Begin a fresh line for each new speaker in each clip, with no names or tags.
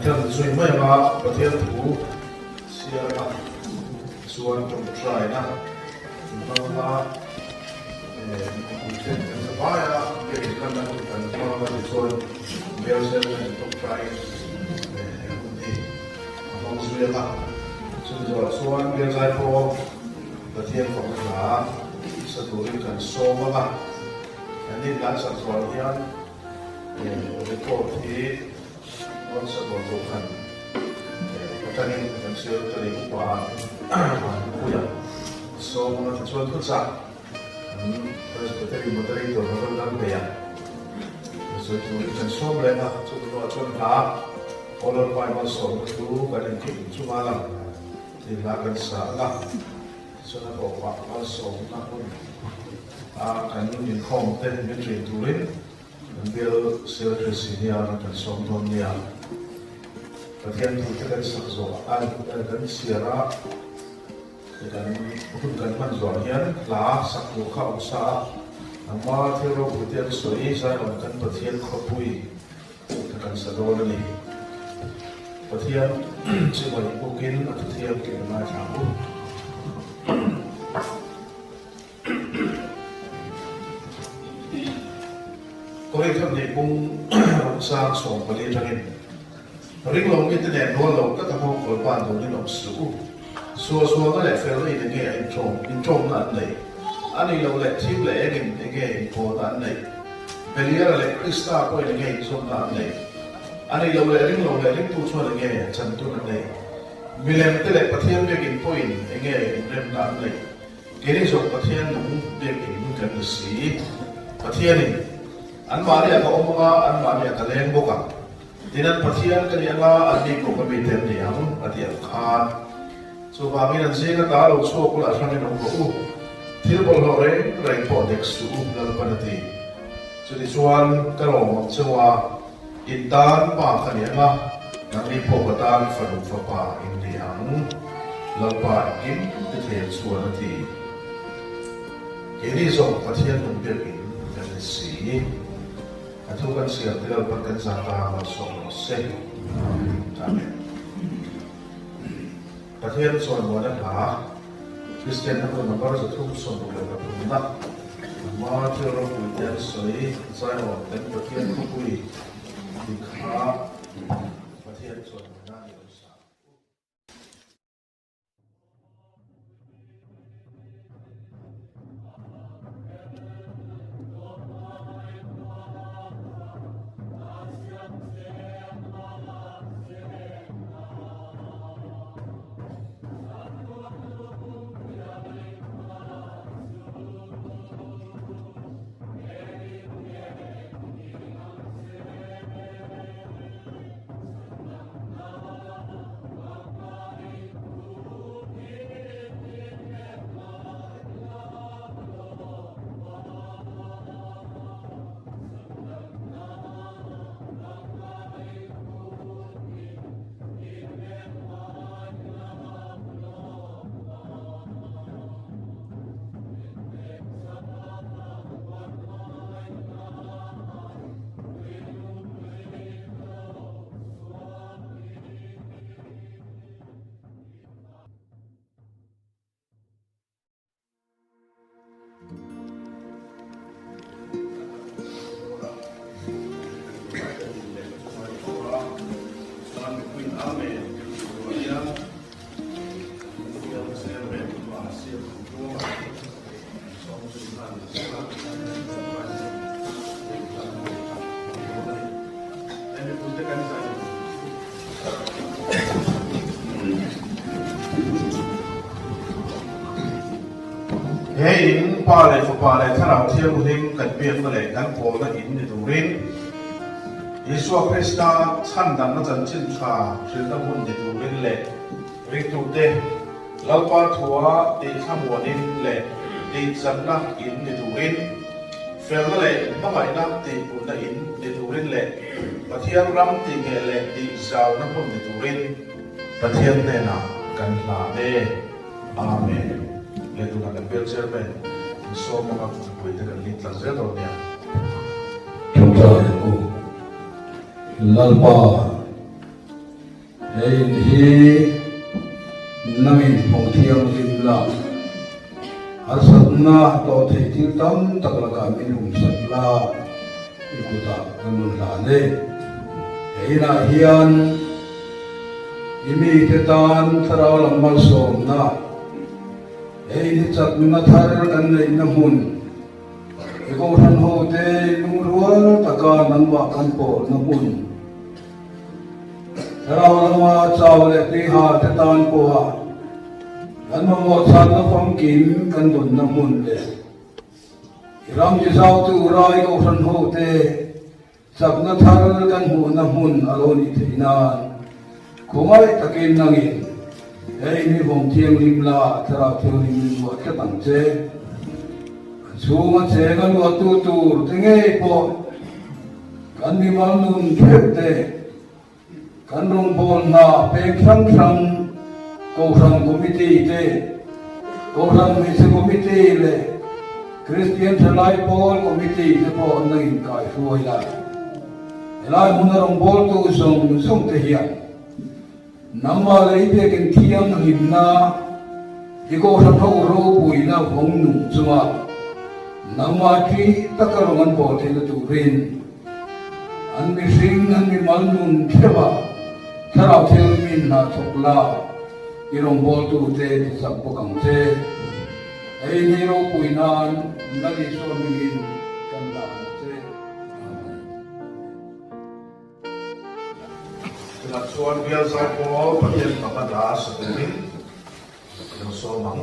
kan zui mai ma pathian thu sia ma suan tum try na ma kan sabaya ke kan na kan ma suan bel sel tum try ma zui ma suan bel zai po pathian phong la saturin kan so ma ani lan sa suan hian report hi on sa bo kan patanin kan sir tali pa kuya so mga chuan ko sa presbytery moderator ng lang beya so to kan so blema to do chuan ha all by my so to kan ki chumalang dilagan sa la so na ko pa so na ko kan yung khom te ni train turin bill secretary niya kan som don niya pathian thu te kan sak zo an kan siara kan hun kan man zo hian la sak lu kha usa ama thero butian soi sa kan pathian khopui kan sa do ni pathian chi mai bukin pathian ke ma chamu có thể tham gia cùng sang sống và liên trang ring long internet nó lâu các thằng họ còn quan trọng đến lòng sử xua cái lẽ phải lấy những cái in trong là này anh ấy lâu lẽ thêm lẽ những cái important này bây giờ là lẽ Krista có những cái trong là này anh ấy lâu lẽ ring tu cho những cái chân tu này vì làm cái lẽ phát hiện về cái point những cái rem là này cái này giống phát hiện đúng về cái cần gì phát hiện này an mari ka omonga an mari ka leng boka dinan pathian ka lianga ani ko ka beten ni am atian khan so ba mi nan zinga ta lo so ko la thani no ko thil bol ho re rai po dex su la panati so di chuan ka ro mo chawa intan pa ka ni ma nang ni po ka tan fa ru fa pa in ni ang la pa in te the chuan ati ke ri zo pathian no be in ka si thu kan siya tila pagkan sa tama song se amen pathian son mo na ha Christian na ko nabar sa thu son mo na puna ma tiro ko yan soi sai ho ten pathian ko pui dikha pathian son mo na ni sa in pa le tharau thiam hlim kan piak na le kan pol na in ni turin Yesu Krista chan dan na chan chin kha thil na hun ni turin le ri tu te lalpa thua te thamuanin le te chan na in ni turin fel na le ma mai na te pun na in ni turin le pathian ram ti nge le ti zau na hun ni turin pathian te na kan la ne amen le tu kan bel serben so mga pwede kan lit lang zero niya
chúng ta lalpa Hei hi namin phong thiang lim la asat na to thei til tam tak la ka min hum sat la ikuta kanun la ne hei na hian imi te tan tharau lamal som na hei ni chat na thar kan nei na mun iko ran ho te nung rual taka nan wa kan po na mun tharau lama chaw le ti ha te tan po ha kan mo chan na pam kim kan dun na mun le ram ji sau tu rai ko ran ho te sak na thar kan hu na mun aloni theina kumai takin nangin hei ni hong thiang lim la thara thiang lim wa ka tang che chunga che kan wa tu tu tenge po kan ni mal nun thep te kan rong bol na pe khang khang ko rang committee te ko rang mi se committee le Christian Thalai Paul committee te po nangin kai huai la elai mun rong bol tu song te hian namma lei pe ken thiam himna iko ran ho ro buina hong nu chuma namma ki takarongan po thel tu rin an mi sing an mi mal nun theba thara thel min na thokla irong bol tu te sak po kang te ei ni ro buina na ni so min kan la te
là chuan bial sai po pathian pakada sa tumin yang so mang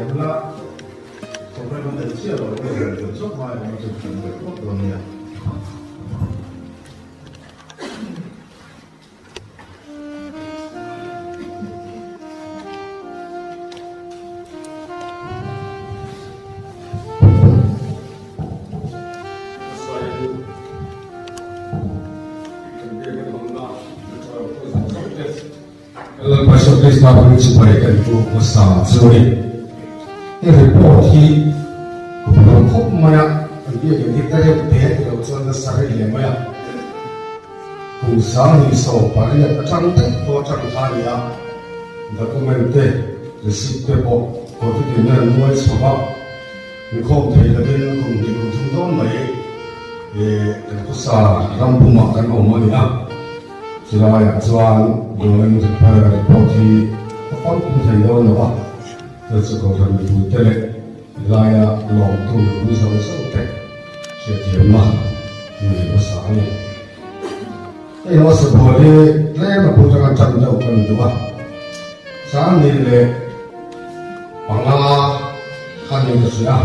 กันละสมัยมันเดินเชี่ยวเราไม่เดินจนสุดท้ายมันจะเป็นแบบพวกตัวเนี่ย
Pasal Krishna mencintai itu besar sekali. Ini bukti belum kau mana dia yang kita lihat kalau sudah sehari dia mana. Kusang ini so pada yang cantik, cantik ya. Dokumente resip pepo, kau tu dia nuai sebab kau tidak ada kau di kau tunggu mai. Kusang rambu makan omai ya. Sila chuan doin reporti pon ku thei lo no ba chu ko than du te le laya long tu ni so so te che ti ma ni lo sa ni e no se bo le ma pu ta chan do kan du ba sa ni le panga khan ni ka sia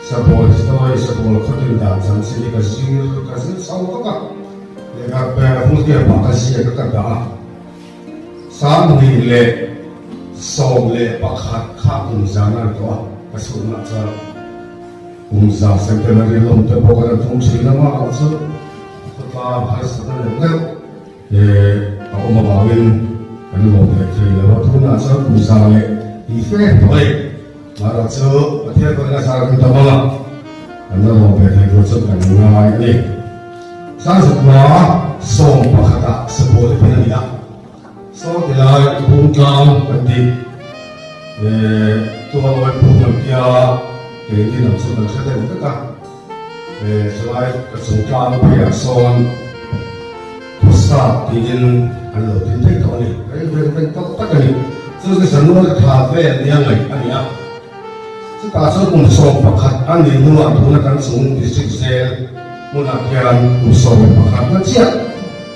sa bo sa bo ko tin da chan si ka si ka si sa ko ka Lepas mungkin makasih kepada sambil soleh pakat kaunzanan doa kesunat sah unzah sampai dari lom terbuka dalam sinema also setelah hari setelah aku mengawin kan lom terkini lewat tunat sah unzah efek baik marah so tiada kena salah kita malah karena lom terkini tu kan mengai ni Sangat song pakata sebuah penyanyi. So dilai pungkam penting. Tuhan wajib pungkam dia. Jadi nak sudah sedang kita. Selain kesungkan pihak son pusat ingin alo tindak kau ni. Berbentuk tak ni. So kesannya kafe yang lain ania. Sekarang pun song pakat ani nuan tuan kan sung distrik sel. Munakian usaha pakat macam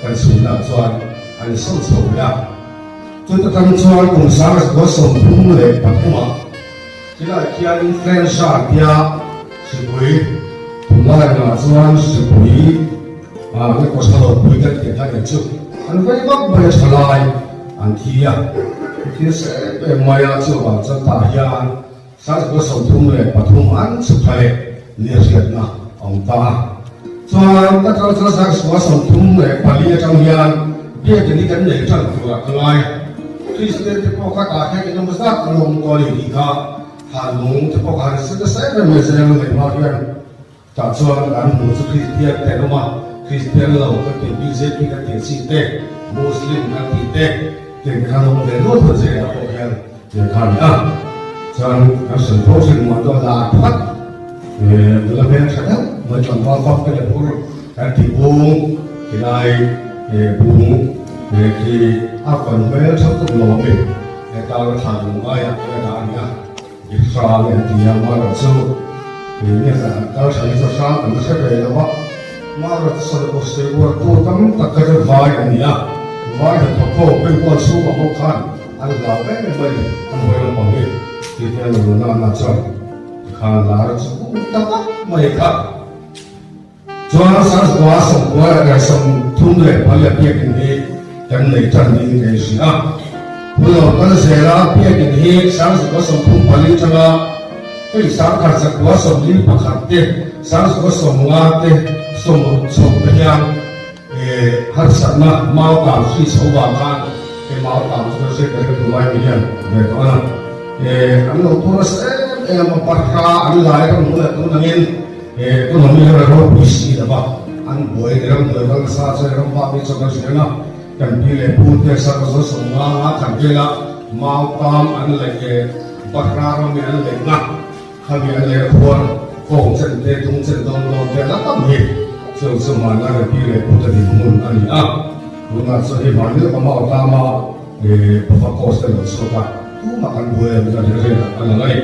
kan sudah tuan an sosok ya. Tuan kan tuan usaha gosong pun pakuma. Jika kian influencer dia sebui, tunai na tuan sebui, ni kosalo bui kan kita itu. An kau banyak salai antia. Kita maya coba cetahian. Saya gosong pun pakuman supaya dia sihat na angta. Tuan tak tahu saya semua sempurna le, paling macam yang dia jadi kan le macam tu lah. Kelai, Kristen terpaksa kahnya kita mesti kalau mengkali kita, halung terpaksa harus selesai dengan masalah le macam tak tuan kan musuh Kristen terima Kristen lalu kita BJP kita sih Muslim kan kita, kalau mereka tu saja apa yang dia kan ya. Tuan asal proses mudah dapat, lebih sedang. Macam apa kita pun nanti bung, kita bung, kita akan satu lomba. Kita akan mengaya kita ania, Israel dia marah so, ini kalau saya sesuatu kita sebelum apa, marah selalu sebuah tu tam tak kerja baik ania, baik apa berbuat suka bukan, anda apa yang baik, anda yang baik, kita lalu macam, kalau lara suku tak mereka. Tuan saya kuasa kuat rasam tunduk pada pihak ini dan letan ini kerana belum pada saya pihak ini saya kuasa pun paling cakap saya kerja kuasa ini pakai saya kuasa mengatih semua yang harus nak mau kami cobakan mau kami selesai dari dua miliar betul anu terus memperkara anu lain mulai tu nangin ekonomi orang bisnis apa, an boy orang orang sahaja orang babi cakap siapa, kan pilih putih sahaja semua kan bila mau kam an lagi bakar orang an lagi nak, kami an lagi kuat, kong cendera tung cendera dong dia nak kami, semua nak pilih putih di mun ani Bunga sahi mandi le kama utama bapak kos dan soka tu makan buaya bukan dari alalai.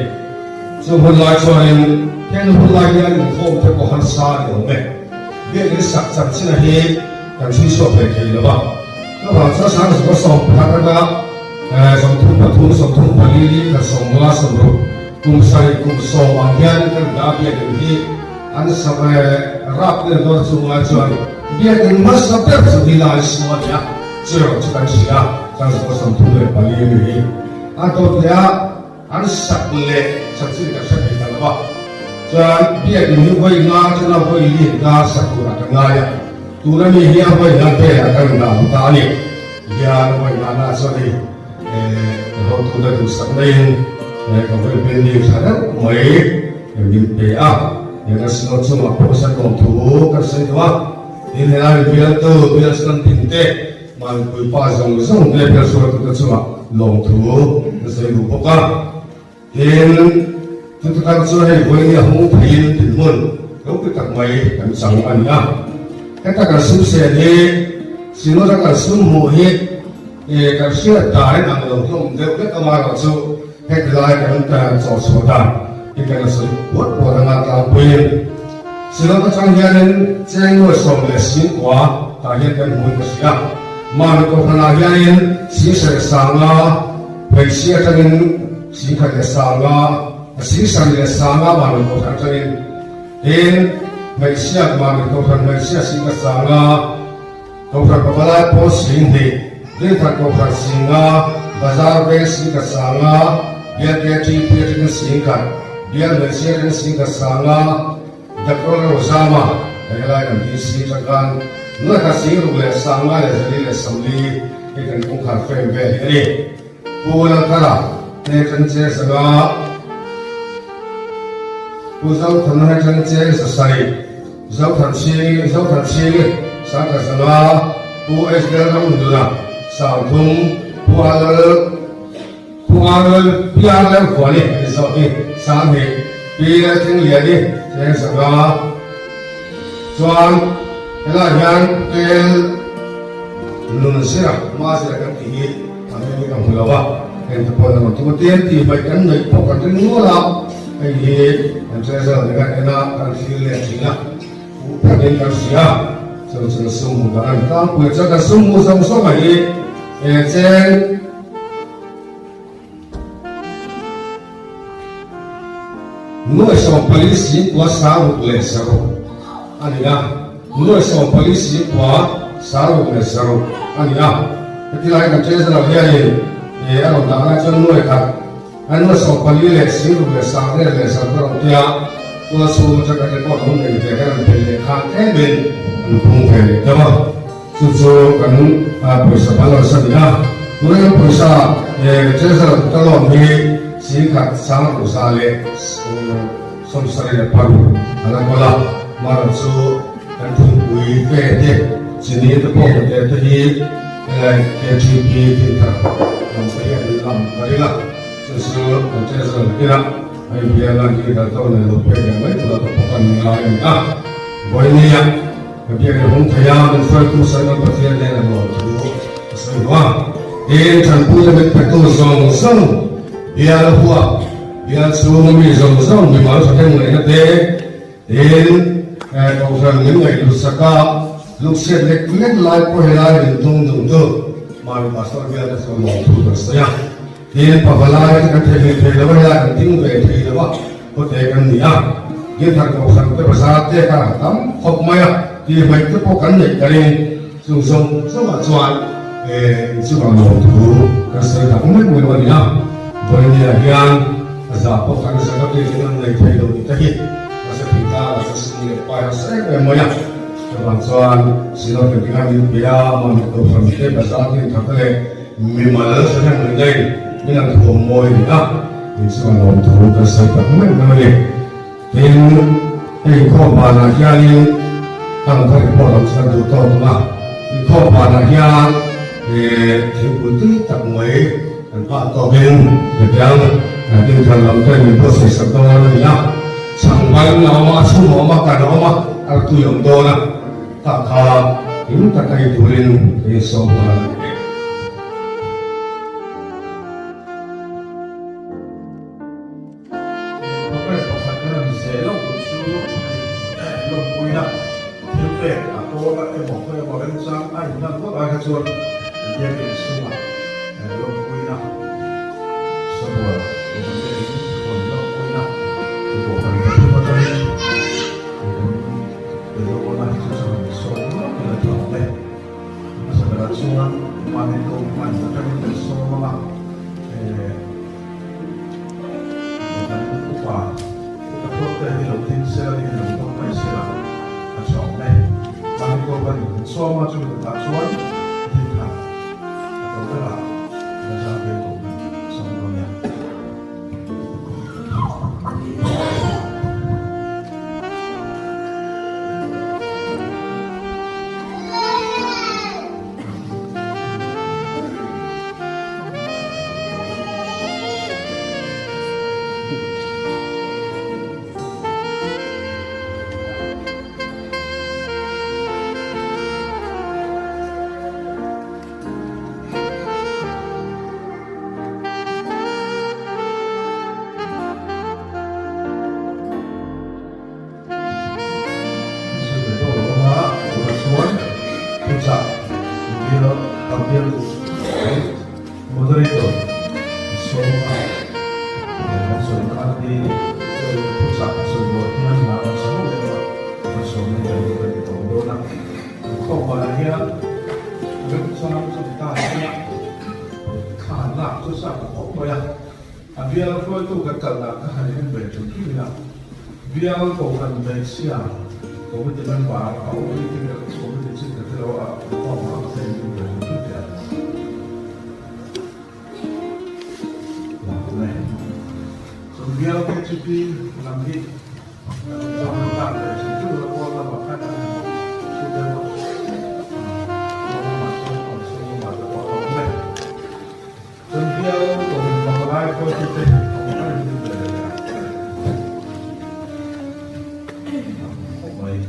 So mulai soalnya yang mulai yang home terkohan sah di rumah. Dia ni sak sini he dan si sope kiri lepas. Lepas saya sangat bersom, karena somtum patung, somtum palili dan somla somru.
kum sai kum so ang hian kan da bia din hi an sa rap ne dor chunga chuan bia din mas sa per chu hi lai suwa ya chero chu kan sia chang so sam thu le pali ni a to ya an sak le sak chi ka sa ni ta ba chuan bia din hi hoi nga chana hoi li ga sa ku ra ka nga ya tu na ni hi hoi na pe ya kan na ta ni ya hoi na na so ni ho tu da tu sak nei còn với bên đi sản xuất mấy những cái những cái sinh hoạt chung mà có sản phẩm thủ các sản phẩm thì thế này bây giờ sản phẩm thế mà cứ bao dùng để bây giờ tôi chung mà lòng thủ cái sản phẩm bốc ra thì chúng ta đang chơi với những hông thấy tình huống lúc cái các mấy cái sản phẩm nhá cái các cái sản phẩm này xin lỗi các sản phẩm mua hết cái sản phẩm đại năng lượng trong đều cái mà là số hết lại cái cái số số đàn cái cái số quất của thằng anh ta quên xin lỗi các trang nhân trên người sống để xin quá ta hiện cái mùi cái gì mà nó có thằng anh nhân xin sẽ sang à phải xin cho nên xin cái sang à xin sang cái sang à mà nó có thằng cho nên đến phải xin mà nó có thằng phải xin cái sang à có thằng có lại có xin thì đến thằng có thằng xin à bazar về xin cái sang à dia ti dia dengan singkat dia Malaysia dengan singkat sanga dakro usama adalah yang disingkatkan nur kasih rule sanga dari assembly ikan kungkar fem ini pulang kala nekan sanga pusau tanah nekan sesai zau tan si sanga sanga pu esdel ramuduna sautum pualal Kuangan biarlah kuali esok sampai biar tinggal di saya segala cuan elajan kel Indonesia masih akan tinggi kami ini kamu lawa yang terpon nama kemudian tibakan naik pokan tengolah ini yang saya dengan enak kan silat Cina bukan kan siap selesai semua dan kamu jaga semua sama-sama ini jen nós somos polícia com a saúde lesero, aniga. Nós somos polícia com a saúde lesero, aniga. Jadi lagi kan saya selalu lihat orang dah nak cakap nós kan, nós somos polícia lesero lesero orang dia, kalau semua cakap dia kau tahu ni dia kan pilih kan, ben pun pilih, jawab. Susu kan puasa balas saja. Nós puasa, saya selalu kalau ni singkat sangat usale somsare paru ala kola maratsu dan tungui pede sini itu pun dia tadi KGP kita saya dalam marilah sesuatu macam kira ayo biar lagi kita tahu nih lo pede mai kalau bukan mengalami boleh ya biar orang kaya dan suatu saya berpikir dengan lo tu semua tanpa lebih betul song biar huah biar suami zong di malu sampai mulai nanti dan kau kan mengenai lu saka lu siap lek lai pohela bentung tu malu pasal biar semua tu bersaya dan pabalai kan terhenti lepas tinggal terhenti lepas kau tekan dia kita kau kan bersatu tekan tam kau maya di baik tu bukan nek dari sung semua cuan cuma mau tu kesal tak mungkin mulai dia boleh yang azab kan sangat dengan naik hidup kita masa kita sesuatu payah saya banyak kebansuan silau ketika dia menurut family besar ini terkait minimal saya mengenai dengan homoy ini semua untuk kesal tak mungkin dan kau mana yang angkat orang satu tahun kau mana yang tak mungkin Pak Tobin yang di dalam ini proses sebenarnya sampai nama semua makan nama artu yang dona tak kah ini tak kait turin esok
cái thì đầu tiên sẽ là đi đầu tiên phải sẽ là chọn này và đi qua bên so mà chúng ta chọn thì là đầu tiên là ra bên của xong rồi nha. Moderator, so di pusat sebuahnya nama semua so menjadi itu dona kau banyak bersama kita karena susah kau ya biar kau itu kekal kehadiran berjumpa biar kau kan Malaysia kau dengan barat kau itu kau itu cerita terlalu kau mahu berjumpa biar kecuali lagi zaman tak itu orang makan sudah orang masuk semua orang lain dan biar orang lain kau kita orang ini berada baik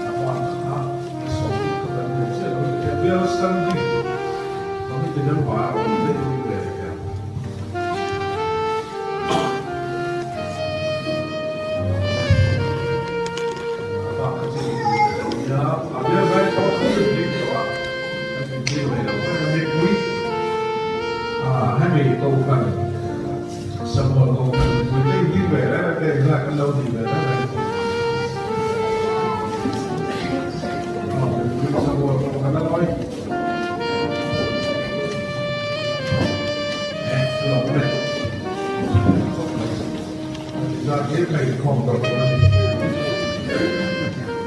apa soal kerana biar sendiri kami tidak bawa câu phần xong rồi câu phần quyết định đi về đó để là cái lâu thì về đó này xong rồi câu phần nó nói lộn này ra cái này không còn nữa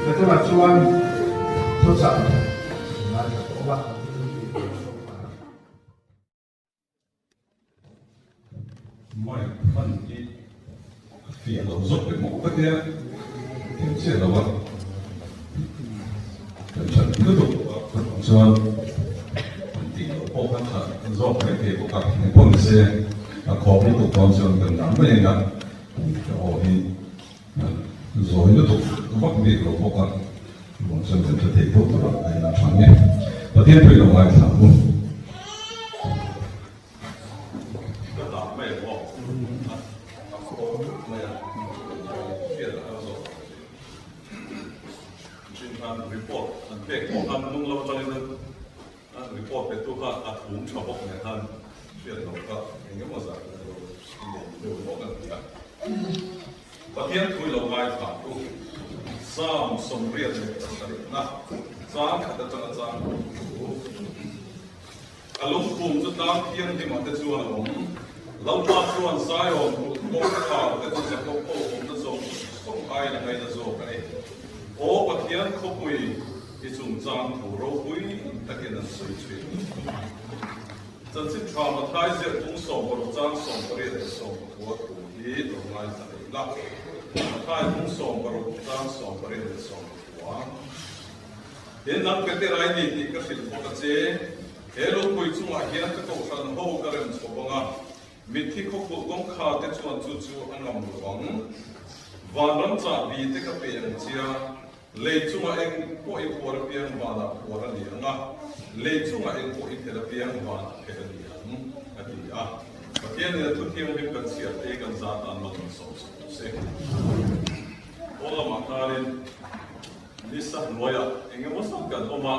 để tôi là cho anh tôi sợ là có bạn
mọi phần đi phía giáo dục cái mẫu tất nhiên thiên triển là vậy cẩn thận tiếp tục phần cho thì bộ phận thận do cái thể của các thành phần xe khó tiếp tục còn trường cần nắm với nhau cho họ thì rồi tiếp tục bắt việc của bộ phận một trường cần thể tốt của này là phản nhé và tiếp tục là ngoài thảo luôn report and take on nung lo chang in report pe tu kha at hum chobok ne han share lo ka engem mo za do lo ka ya pathian thui lo ngai tha tu sam som riat ne sari na sam kha ta chang along pum chu tam thian ti ma te chu along lo ta chuan sai on ko kha te chu sa ko ko ta so song ai na ngai na zo ka ai ô bậc hiền không quỳ thì chúng trang thủ rô quỳ ta kiến năng suy suy chân chính traumatize cũng sống vào trang sống vào đây để sống của thủ hi đồng ngay tại lắc thay cũng sống vào trang sống vào đây để sống của hiện năng cái này đi thì cái sự có cái gì hello quỳ chúng lại hiền cái câu phần hậu cái人说bằng à mình thì không có công khai cái chuyện chú anh làm được bằng và nó trả vì cái tiền chia lấy chung anh có ít của tiền và là của là liền à lấy chung anh có ít là tiền và cái là liền cái gì à và tiền này thu tiền mình cần xài cái cần giá tan mà cần sống sẽ ô là mà cái này đi sang nuôi à anh em muốn sang cần ôm à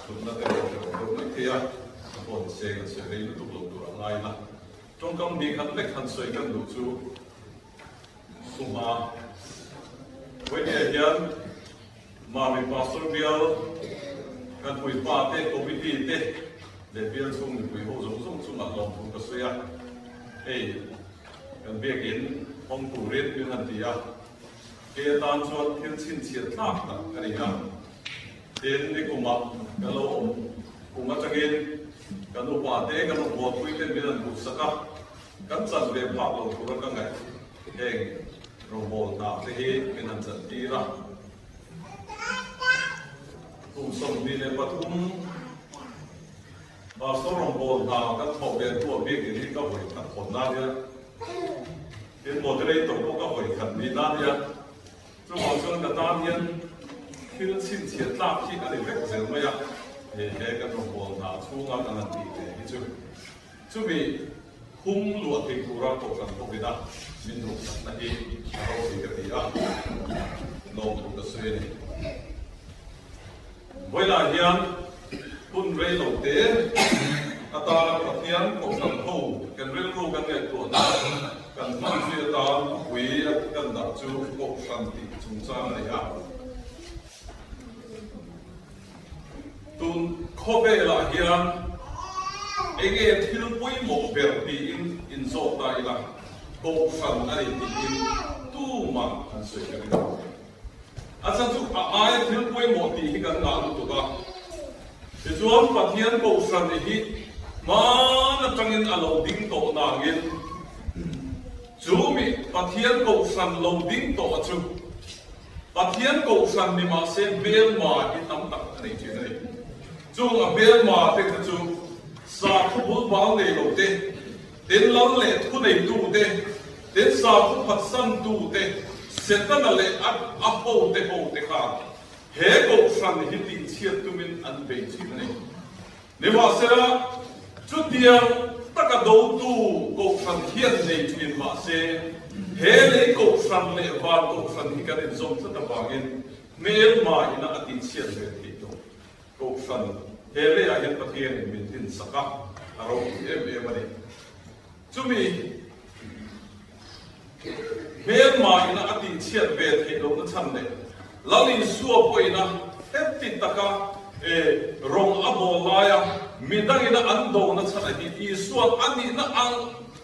chúng ta cái đó cái à còn sẽ lấy được tục lục ngay là trong công việc hắn lệch hắn xoay cần đủ chú Suma, when you hear, Mami Pastor Bill, can we part it or we did it? The Bill soon we hold some at long from the Swaya. Hey, kan biakin hong turin min hantia ke tan chuan thil chin chiat tlak tak ani a ten ni kuma kalo kuma changin kan upa te kan upa pui ten min an bu saka kan chan ve phak lo thura ka ngai heng robol na te hi min an chan ti ra tum som ni le pathum ba so robol na kan thok ve tu biakin ni ka voi khat khon na ya ten moderator ko ka voi khat ni na ya chu mo chuan ka tam hian thil chin chiat tlak hi kan vek zel mai a he kan robol na chunga kan an ti te hi chu mi hum lu te kura ko kan ko vida min ru na hi ro ti ka ti a no ko ka se ni voila hian kun rei lo te ata pathian ko sam ho kan rel ru kan ngai to na kan man fi ta wi kan da chu ko san ti chung cha na ya tun khobe la hian ege thil pui mo ber ti in zo ta ila ko san ani ti in tu ma kan se ka ni asan chu ai thil pui mo ti hi kan na tu ka ti chuan pathian ko san hi ma na tangin alo ding to na ngin chumi pathian ko san lo ding to chu pathian ko san ni ma se bel ma hi tam tak ani chi nei chu a bel ma te chu sa khu bul bang nei lo te den lam le thu nei tu te den sa khu phat san tu te setan le a ho te kha he ko san hi ti chiat tu min an be chi nei ne wa sera chu tiang taka do tu ko san hian nei twin ma se he le ko san le wa ko san hi kan in zom ta bangin mel ma ina ati chiat ve ti to ko san he le a hian pathian min tin saka aro em ani chumi mel ma ina ati chiat ve ti do na chan le lali suwa poina hetti taka rong abolaya midangina ando na chana hi isuan ani na ang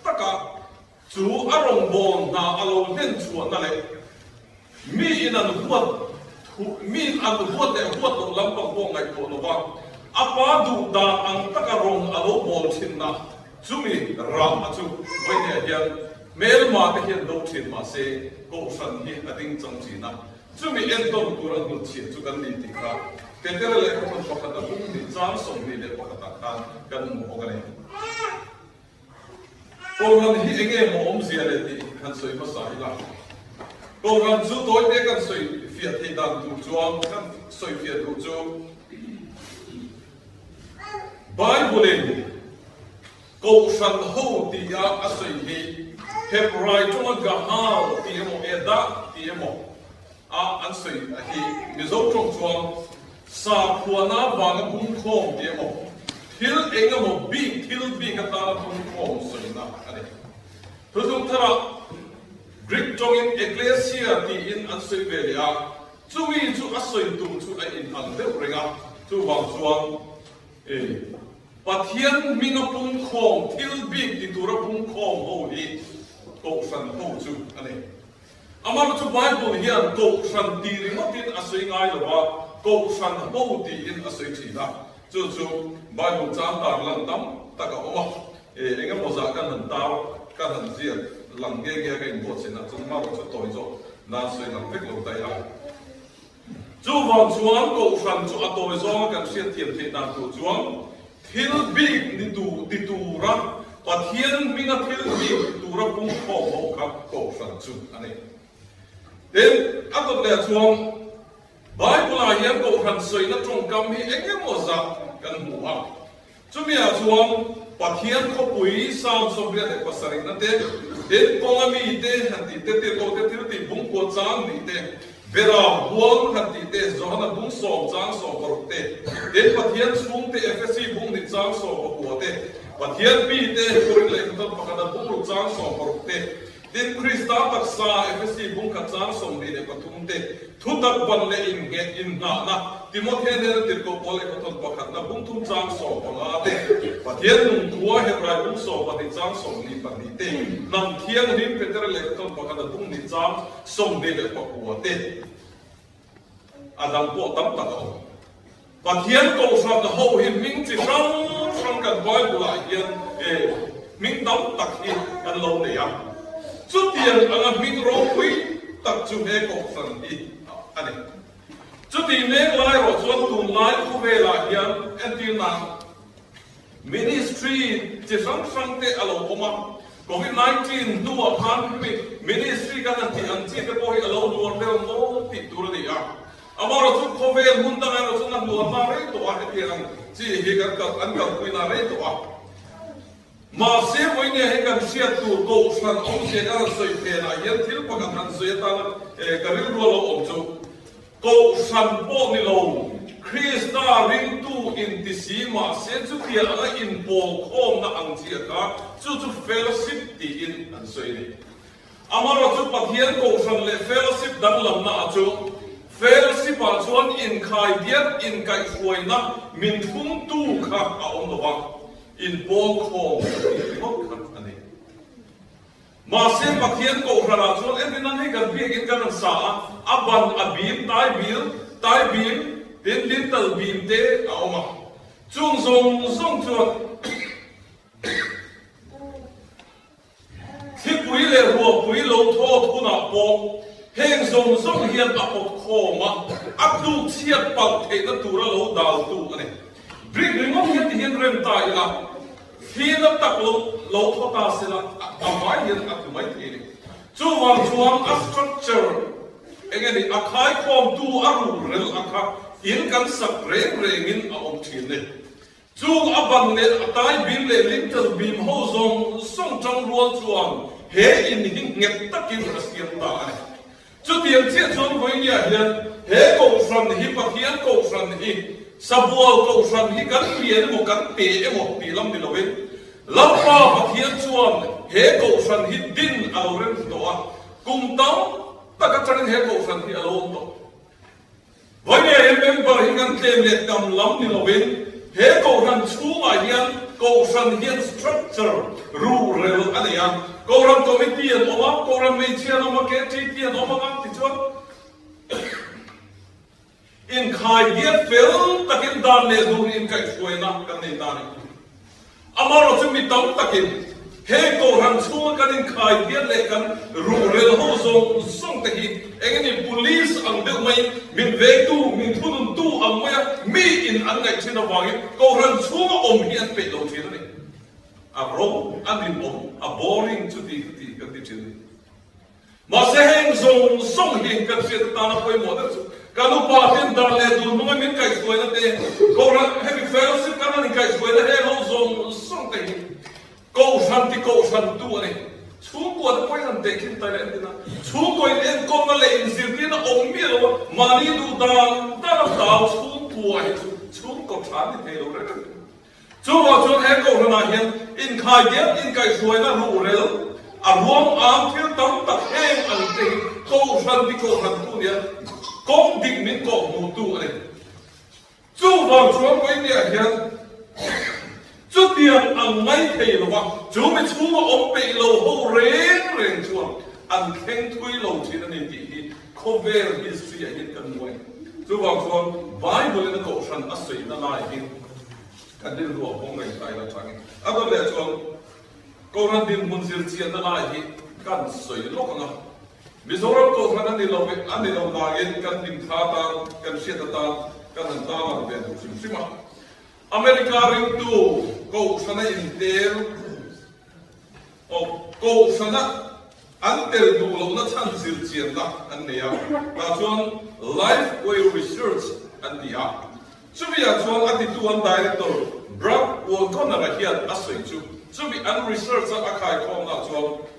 taka chu arong bon na alo len chu na le mi inan huat mi an huat de huat lo lampang bo ngai ko no ba apa du da ang taka rong alo bol thin na chumi ram achu wai ne hian mel ma te hian do thin ma se ko san hi ading chang chi na chumi en ton turan du chi chu kan ni ti kha ketere le ko pakata bung ni chang som ni le pakata kan mo ga ne ko ran hi enge mo om sia le ti kan soi ma sa ila ko ran chu toy te kan soi fiat te dan tu chuang kan soi fiat tu chu bible ni ko san ho ti ya asoi hi hebrai tu ga ha ti mo eda ti mo an soi hi mi zo trong chuang sa puana wang bung khom te mo thil enga mo bi thil bi ka ta bung khom soi na ani to zum thara Greek tong in ecclesia ti in an soi ve ya chui chu asoi tu chu ai in an de renga chu wang chuang pathian minga bung khom thil bi ti tura bung khom ho hi ko san ho chu ani amar chu bible hian ko san ti ringotin asoi ngai lo ba ko san ho ti in asoi chi na chu bible cham tar lang tam taka oma enga moza kan nan tar kan han zia lang ge ga in bo chena chu ma chu toi zo na soi lang vek lo tai a chu wang chuan ko san chu atoi zo kan sia tiam the na tu chuan thil big ni tu ra pathian minga thil big tu ra pung kho ho ka ko san chu ani then atot le chuan Bible a hian ko han soi na trong kam hi enge moza kan mu a chumi a chuan pathian kho pui sam som bia de pasari na te den kongami te hati te ko te ti bung ko chang ni te vera buang hati te zohana bung som chang so por te den pathian chung te fsc bung ni chang so ko te pathian bi te kurin le to pakada bung ru chang so por te tin Krista taksa FSC bung khatsang som ni le pathum te thu tak ban le in nge in na Timothy ne tir ko pole ko ton pakhat na bung thum chang so panga te pathian nung thua he rai bung so pati chang som ni pani te nam thiang rim peter le ton pakhat na bung ni chang som ni le pakua te adam po tam tak o pathian ko sa da ho hin ming chi sang kan boy bula hian ming dam tak hi kan lo ne ya chút tiền là mình rong quý tập trung hết cuộc sống đi anh em chút tiền này lại rồi chuẩn tụng lại không về lại hiện anh tin là ministry chỉ sang thế alo mà COVID-19 đua pan ministry cái anh chị cái bôi alo đua đều nó tịt đua đi à mà rồi chút không về muốn đang rồi chút làm đua mà đấy tụi anh thì rằng chỉ hiện cái anh gặp quý nào đấy tụi mà sẽ với nhà hay cần xét tụ tổ sản ông sẽ ra sợi tiền là hiện thiếu và cần hắn sợi ta cái việc luôn là ông chủ tổ sản bộ này lâu Krista ring tu in tisi mà sẽ chút tiền là in bộ khom là anh chị cả chút fellowship thì in anh sợi này mà rồi chút bắt hiện tổ sản lệ fellowship đang làm na chú fellowship à chuan in khai điết in cái xuôi na mình thung tu khác à ông đó in bol khom mok khat ani ma se pathian ko hrala chon en nan he kan bi in kan sa aban abim tai bim tin tal bim te auma chung zong chon thi pui le ro pui lo tho thu na po heng zong hian apot khoma abdu chiat pal the na tura lo dal tu ani bring ringom hian rem ta ila khi nó tập lâu thô ta sẽ là máy hiện áp máy thế này chú hoàng chuang a structure anh ấy đi a khai khom tu a ru rel a kha in kan sak reng in a om thin này chú a bang ne a tai bim le little bim ho zong song trong rual chuang he in hing ngep takin asiam ta này chú tiền chia chọn với nhà hiện he cầu san hi pathian cầu san hi sabual cầu san hi kan tiền một kan pe một pi lam đi lovin lapa pathian chuan he cầu san hi din aloren to kum tao ta ka chanin he cầu san hi alon to với nhà member hi kan tem le kam lam đi lovin he cầu san chu ma hian cầu san hian structure rural ania cầu san committee an oma cầu san mechian oma ke ti an oma ti chuan in khai diet fel takin dan le du in kai suena kan nei dan amaro chu mi tam takin he ko ran chu kan in khai diet le kan rural ho song takin engeni police ang de mai min ve tu min thun tu ang moya mi in an ngai china wangi ko ran chu om hian pe lo thir ni a ro an om a boring to the chin ma se heng song hin kan se ta na poi mo da kanu patin dar le du mga min kai suai na te ko ra heavy fellowship kana ni kai suai na he lo song te ko san tu ani chu ko da poi han te kin ta le na chu ko en ko na le in sir tin ong mi lo mani du da chu pu ai chu ko than ni te lo re chu wa chu he ko na hian in khai dia in kai suai na ru re a ruam am thil tam tak heng an te ko san tu nia công định mình có một tu này chú vào chúa với nhà hiện chú tiền ăn ngay thầy là vậy chú mới chú mà ông bị lâu hô rèn chúa ăn khen thui lâu chỉ là nên gì cover history hiện cần ngoài chú vào chúa vài bữa nó cổ sản ắt sấy nó lại hiện cái điều đó không ngày tại là chẳng à đó là chúa cô ra tiền muốn diệt chiến nó lại hiện cần sấy lúc nào Mizoram ko thana ni lo nagin kan dim thata kan siatata kan antama de sima America ring tu ko sana intel o ko sana antel du lo na chan sil chian la an ne ya ta chuan life way research an dia chubia chuan ati tu an director Brad Walcona ra hian asoi chu bi an research a khai khom na chuan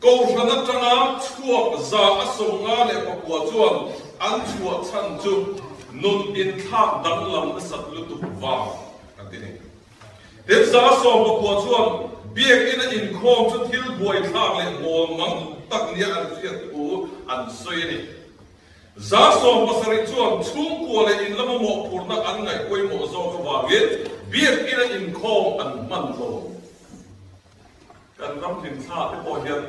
câu sản xuất trăng chuộc za asong nga le pakua chuan an chuộc chan chu nun in thak dang lam na sat lu tu wa kan ti ni te za so pakua chuan biếc in in khom cho thiếu bồi thang lệ mồ mắng tắc nia ăn thiệt u ăn xoay đi giá sòng pasari chuan chung qua lệ in lama mộ phur na ăn ngày quay mộ do các bà biết biếc in khom ăn man lo kan ram thìn sa te po hian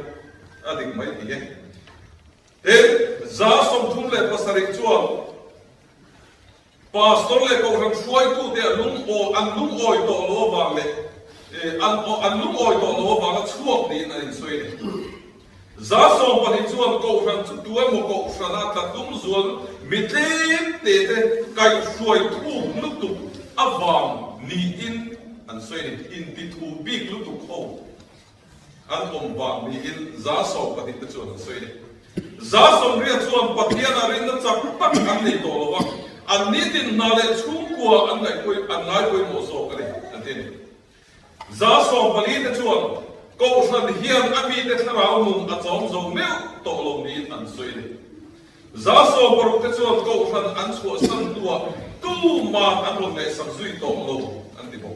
ading mai ti e thế giá sòng thung lệ pasari chuan pastor lệ câu ram xuôi tu te lung oi to lo vang lệ ăn lung oi to lo vang la chuak ni na in xoay đi giá sòng bani chuan câu ram chu tuai mo câu sana ta tum zual mitlem te kai xuôi thu lúc tu avang ni in an xoay đi in ti thu big lúc tu khâu an vang ni in giá sòng bani ta chuan an xoay đi giá sòng ria chuan pathian a rin na chak tak an nei to lo wang an ni tin na le chung kwa an ngai koi mo so ka le an tin giá sòng bani ta chuan câu san hiền ami te tharau mum a chom zo meu to lo ni an soi ni giá so por te chuan câu san an chua san tua tu ma an lo ngai sam zui to lo an ti bo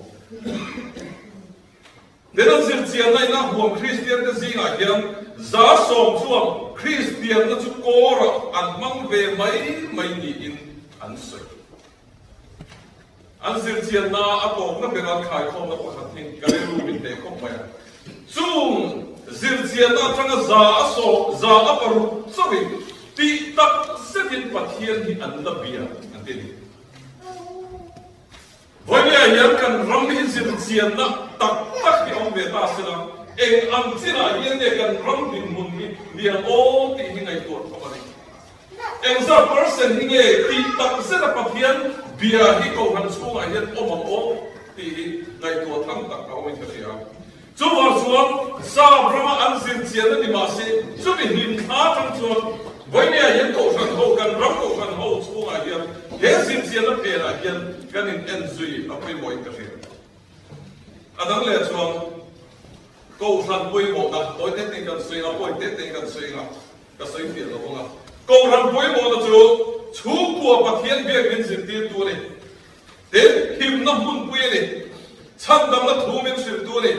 denan sir chian nai na huam Christian te zinga hian giá so chuan Christian na chu kora an mang ve mai ni in an soi an sir chian na a pok na beran khai khom na pakhat thing ka lu min te khom mai chung zirzian na changa za a paru sorry ti tak setin pathian hi an la bia an ti voya yan kan ram hi zirzian na tak hi om ve ta sila eng am china hian ne kan ram din mun hi lia o ti hi ngai to thomani eng za person hi nge ti tak se na pathian bia hi ko han chunga hian o ti ngai to tham tak ka oi thia chú vào xuống sao Brahma ăn xin chiến đó thì mà sẽ chú bị nhìn khá trong chuột với nhà hiện cổ phần hậu cần rắm cổ phần hậu chú ngài hiện hết xin chiến nó về lại hiện cái nên en duy ở bên mọi cái gì anh đang lệ chuột cổ phần bôi bộ là tối tết tình cần suy là bôi tết tình cần suy là cái suy tiền là không à cổ phần bôi bộ là chú của bậc thiên biệt nhân sinh tiên tu này đến him năm mun bôi này chăn đâm là thu miên sinh tu này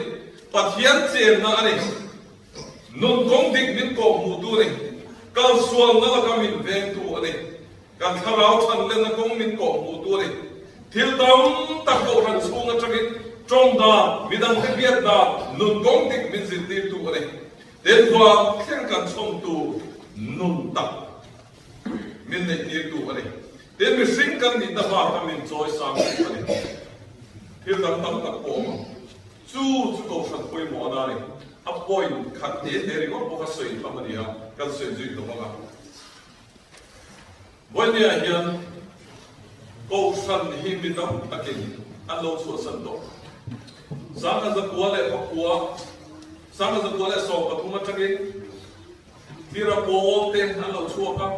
pathian chen na ani nun kong dik min ko mu tu ni kal sual na ka min veng tu ani kan tharau than le na kong min ko mu tu ni thil tam tak ko ran chung a changin trong da midang te biat da nun kong dik min zin ti tu ani den thwa khen kan chong tu nun tak min ne ni tu ani den mi sing kan ni da ba min choi sang ani thil tam tak ko chú câu sản quay mỏ đó này áp bôi khát thế thì có bao cái sợi thầm gì à cái sợi gì đó mà vấn đề hiện câu sản hiện bị đóng đặc biệt ăn lâu số sản đó sáng ngày qua lại học qua sáng ngày qua lại sổ và thu mất chắc cái đi ra bộ tên ăn lâu chua các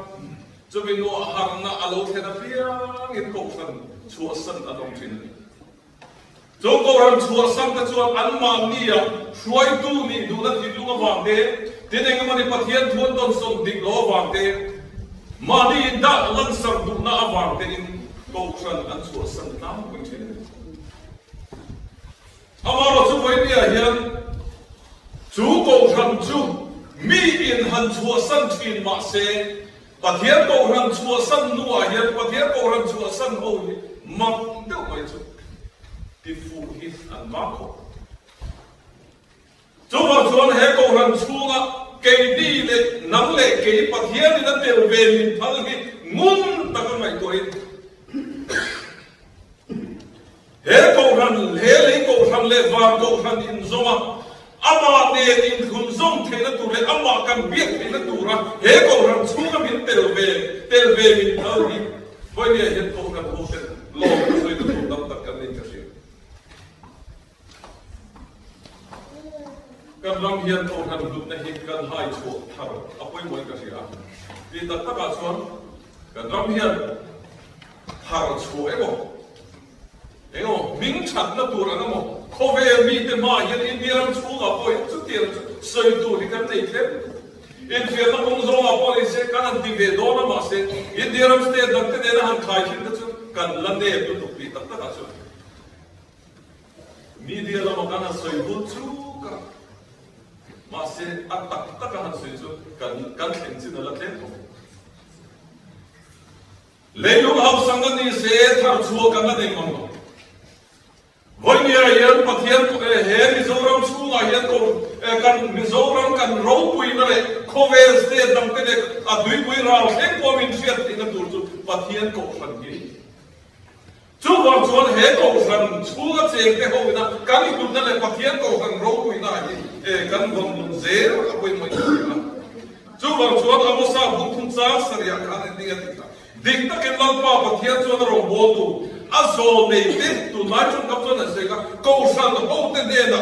cho mình nó hàng na ăn lâu thế là phía nghiên câu sản chua sản ở trong chuyện cho câu rằng chùa sang ta chùa ăn mang ni à xuôi tu ni đủ là thịt lúa vàng thế thế nên cái mà đi bắt hiện thuần tôn sông địch lúa vàng thế mà đi đã lăn sang đủ na vàng thế nên câu rằng ăn chùa sang tám cũng thế ama lo chu với ni à hiện chú câu rằng chú mi in han chùa sang thìn mà se bắt hiện câu rằng chùa sang nu à hiện bắt hiện câu rằng chùa sang hậu mặc đâu vậy chú ti fu hit an mako chú vào chuan he câu ran chunga cây đi le nang le cây pathian ni na tel ve min thal hi ngun tak mai to in he câu ran he le câu ran le va câu ran in zoma ama ne in khun zong the na tu le ama kan biak ni na tu ra he câu ran chunga min tel ve min thal hi voi ne he câu ran ho se lo so i tu tam tak kan ni ka kan ram hian ko kan lut na hi kan hai chu thar apoi moi ka sia ti ta ta ka chuan kan ram hian thar chu ego ming chat na tur an mo kho ve mi te ma hian in biram chu ga poi chu ti soi tu ni kan nei khlem in fiel na kong zo a poi se kan an ti ve do na ma se in biram ste dak te na han khai hin chu kan la ne tu tu pi ta ta ka chu mi dia la mo kan soi bu chu ka ma se atak tak han se chu kan theng chin la tle to leilung hau sangani se thar chu kan na ding mong voi ni yan pathian ko he mizoram chu nga yan ko kan mizoram kan ro pui na le khovel state dam te de a dui pui ra he ko min fiat in tur chu pathian ko san gi chu wang chuan he ko san chu ga cheng te ho na kan i tu na le pathian ko san ro pui na hi kan bom mun zer a pui mai na chu wang chuan amo sa bu thun cha saria kan ni ga ti dik ta ken lal pa pathian chuan ro bo tu azol nei te tu mai chun kap chun se ka ko san ho te de na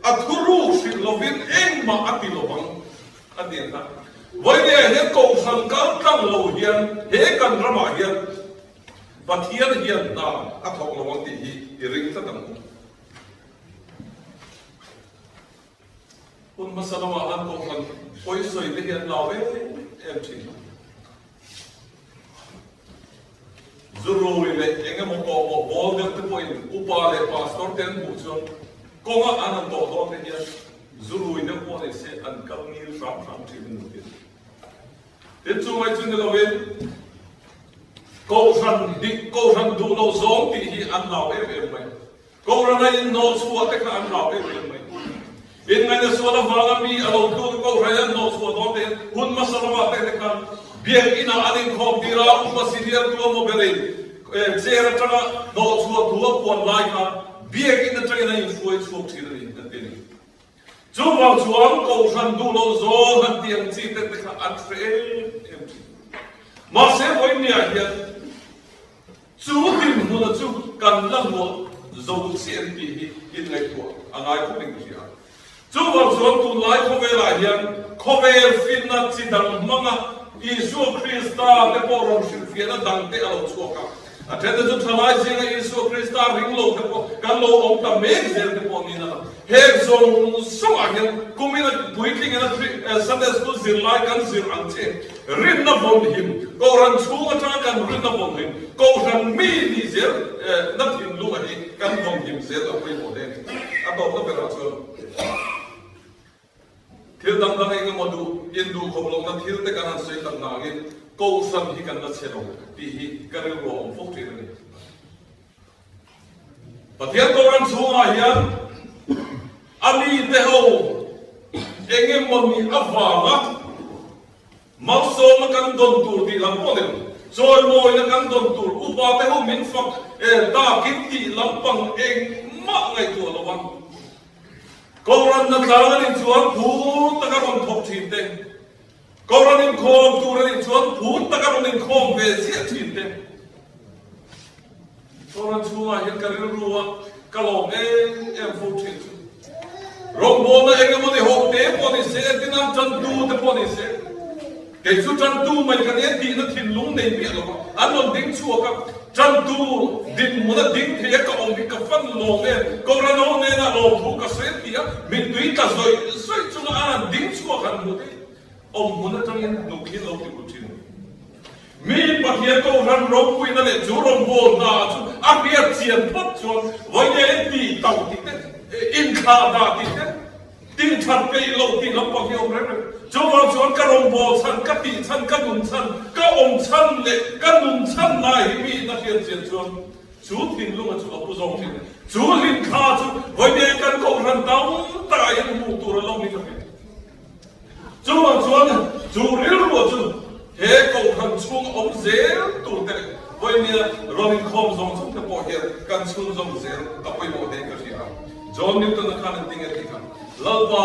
a thuru shi lovin eng ma ati lovang adin na voi de he ko san kal kang lo hian he kan rama hian pathian hian na a thok lovang ti hi ring ta tam un masalama han ko san koi soi te hian lawe em thi zurui le enge mo ko mo bol de te point upa le pastor ten bu chon ko nga anan to do te ya zurui ne ko le se an kal ni ram thi nu te chu mai chun le wen ko san du no zong ti hi an law e mai ko ran ai no chu te ka an law e mai in ngai ne so da wala mi alo du ko ran no chu do te hun masalama te ka biar ina adin khom tira upasidir tu mo bere zera tanga no chu tu pon lai ka biar ina tanga na influoi chu tira ni ta tini chu wang chuan ko san du lo zo han tiang chi te ka atre em ma se voi ni a hian chu tin mo na chu kan lang mo zo si en ti hi in ngai tu angai ko ning chi a chu wang chuan tu lai ko ve la hian ko ve fin na chi dang manga Isu Krista te porom shirfiena dangte alo chuka. Atende tu thalai zinga Isu Krista ringlo te po kan lo om ta meg zer te po nina. Hek zong song agen kumina buiking na Sunday school zir lai kan zir ante. Rin na von him. Ko ran chunga ta kan rin na von him. Ko ran mi ni zer na tin lu hi kan von him zer a pui mo den. Ato ta pera chu. Thil dang dang enge modu indu khomlong na thil te kanan sei tak na ge ko san hi kan na chero ti hi karil ro om fok ti ni pathian ko ran chunga hian ani te ho enge moni avanga mauso na kan don tur di lam po dem choi moi na kan don tur upa te ho min fak ta kit ti lampang eng ma ngai tu lo wang Koran na talan in chuan phun ta ka ron thok thin te Koran in khom tu in chuan phun ta ka ron in khom ve sia thin te Koran chunga hian ka ri ruwa ka long em fu thin rong bo na enge mo ni hok te po ni se tinam chan tu te po ni se ke chu chan tu mai ka ne ti na thin lung nei mi lo an non ding chu ka chan tu din mo na ding the ka ong ka fan lo me ko ra no ne na lo thu ka se ti ya min tui ka soi chu na an ding chu kan mo te om mo na tang nu ki lo ti ku tin mi pa hian ko ran ro pui na le chu rom bo na chu a bia chian pot chu voi ne ti tau ti te in kha da ti te tin chan pe lo ti lam pa hi om re chu wang chuan ka rom bo chan ka ti chan ka nun chan ka om chan le ka nun chan na hi mi na hian chen chuan chu tin lu ma chu apu zong tin chu lin kha chu voi ne kan ko ran dau ta yan mu tu ra lo ni ka chu wang chuan chu ril ro chu he ko ran chung om zel tu te voi ne rolling khom zong chu te po hian kan chung zong zel ka poi mo de ka ria John Newton na khan ting e ti Lalpa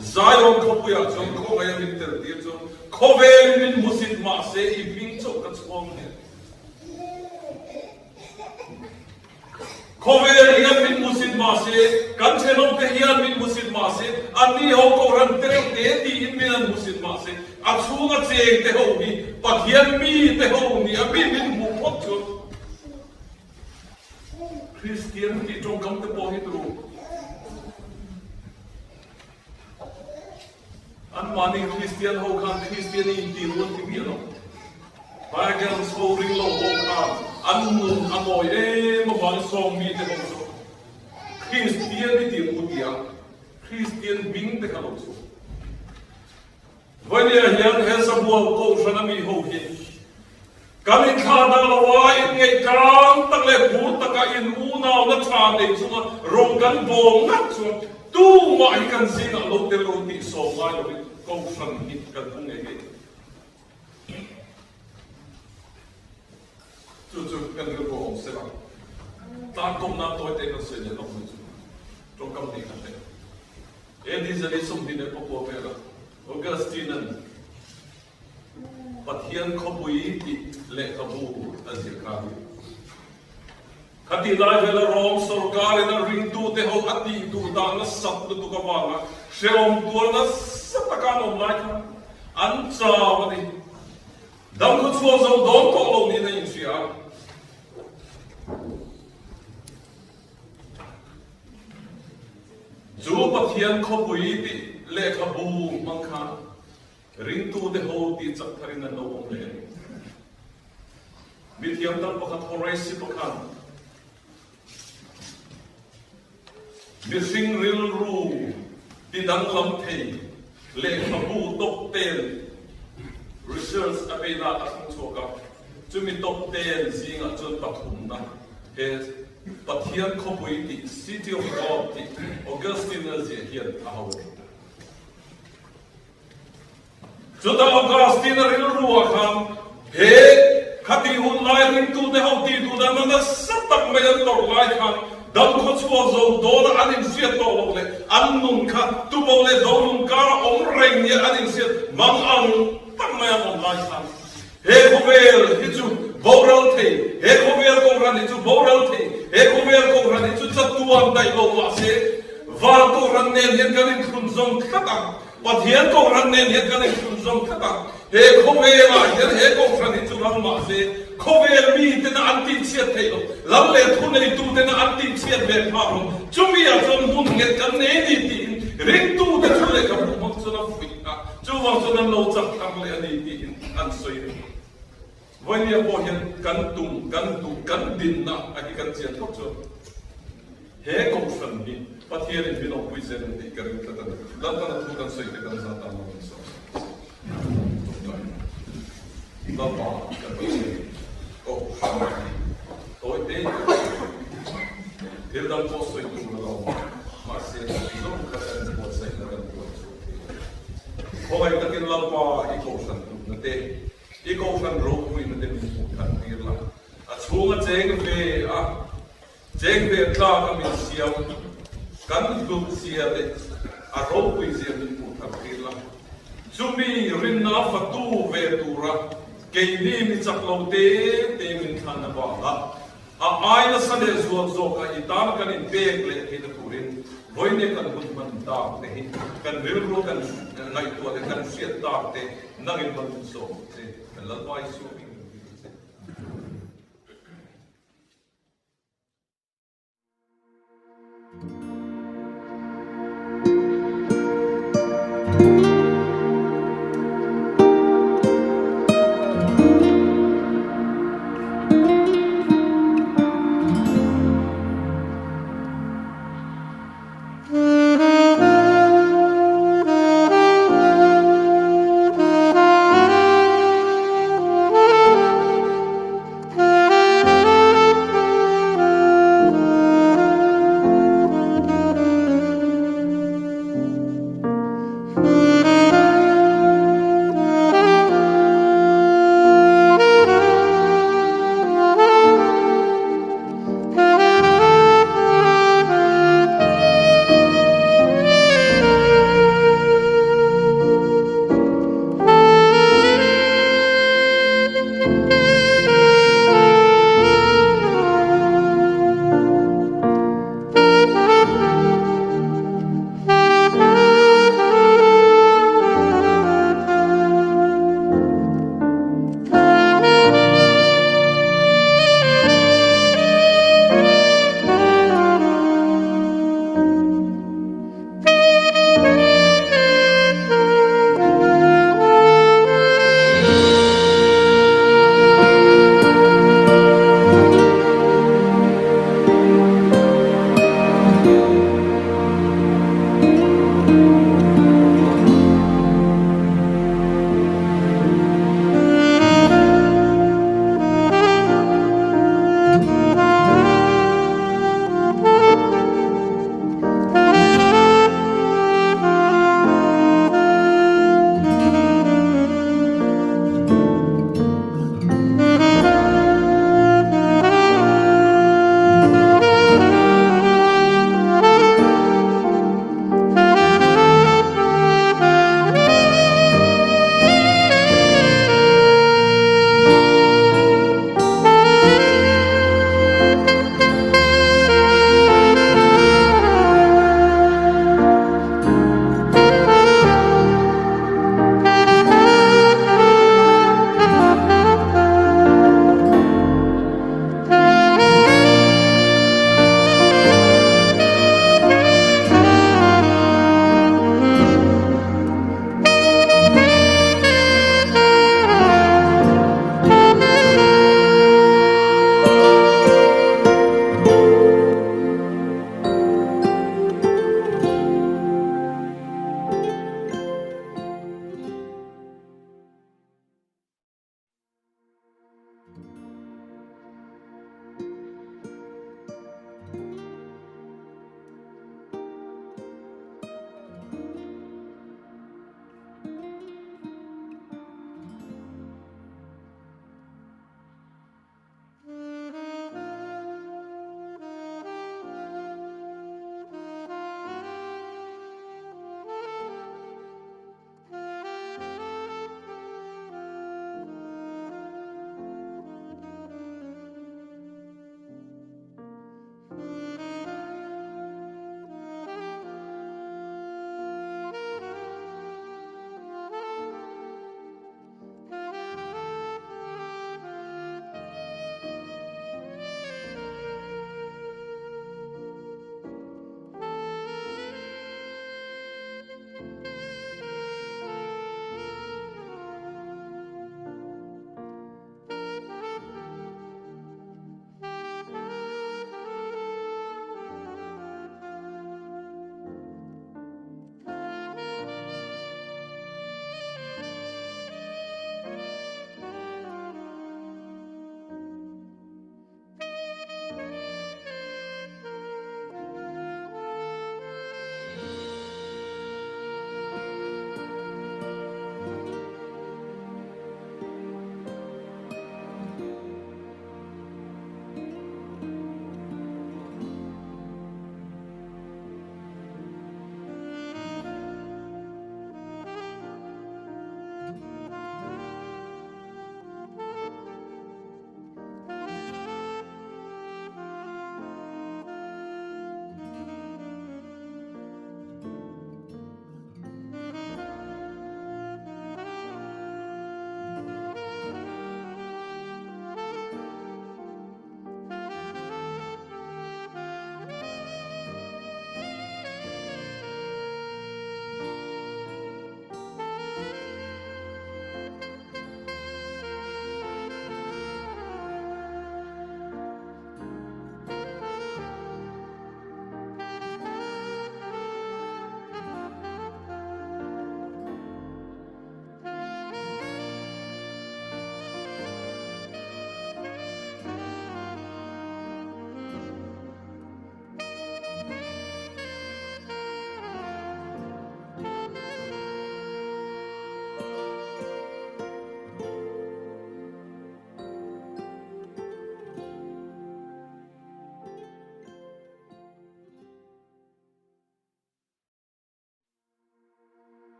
Zion Kopuya John Kogaya Minter Dir John Kovel min musit ma se I ping chok ka chong ne Kovel hian min musit ma se kan chenom te hian min musit ma se ani ho ko ran tere te ti in min musit ma se a chunga cheng te ho ni pathian mi te ho ni a min mu phot chu Christian ti trong kam te po hi tru An mani Christian ho khan Christian in ti luôn ti mi lo. Ba gan so ring lo ho khan an mun amoi ma ban so mi te ho so. Christian ti mu dia Christian Bing te kalotsu. Vania yang hesabua ko sanami hoki. Kami kada lawa in ngay kang tagle puta ka in unaw na tane sunga ronggan bong na sunga tu maikan singa lote roti so ngai ko san hit kan ngay. Tutu kan ko se ba. Ta kom na to te no se ne no mu. Trong kam ni kan te. Edi zali sum dine po po pera. Augustine Pathian Kopui le Kabu Azikari. Kati lai vela rom sorkari na ring tu te ho ati tu da na sap tu kawanga. Sheom tu na satakano lai ka. Ancha wadi. Dam ko chuo zo don to lo ni na yin sia. Zu Pathian Kopui le Kabu mangka. Ring tu de ho ti chak tharin na no ong le. Mithiam dal pakhat horai si pakhan. Missing real ru ti dang lam thei le Kabu top 10 research apela asung choka. Chumi top 10 zinga chon pathum na. He Pathian Kopui ti City of God ti Augustine ze hian ahaw. Juta Augustine rin ruwa kan he khati hun lai ring tu de ho ti tu da na satak me yan tor lai kan dam ko chwo zo do na anin sia to lo le an nun kha tu bo le do nun ka om reng ni anin sia mang an tak me an lai kan he ko vel hi chu boral the he ko vel ko ran hi chu boral the he ko vel ko ran hi chu chatuan dai lo wa se va to ran ne hian kan khun zong khata Pathian ko ran ne hian kan khun zong khata he ko vela hian he ko ran hi chu ram ma se ko vel mi te na an tin chiat thei lo lam le thu nei tu te na an tin chiat ve pha lo chumi a chon hun nge kan ne ni ti ring tu te chu le ka bu mok chona fu a chu wa chona lo chak thang le ani ti an soi vania bo hian kan kan din na a ki kan chiat thok chu he ko san ni Pathian in bino puisen di karing tatan lan tan tu kan soi te kan sa ta mo so la pa kan soi oh oi te til dan po soi tu la ma se no ka san po sai na kan po ko ai takin la pa I ko san tu na te I ko san ro pui na te ni kan tir la a chunga cheng ve tla ka min siam kan du sia le a ro pui sia min pu kan tir la chumi rin na fatu ve tura ke ni mi chak lo te min than na ba la a ai na sa le zo ka I tam kan in pek le he na turin voine kan bun man ta te hi kan ril ro kan ngai tu le kan sia ta te nangin man so te kan la pai su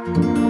Thank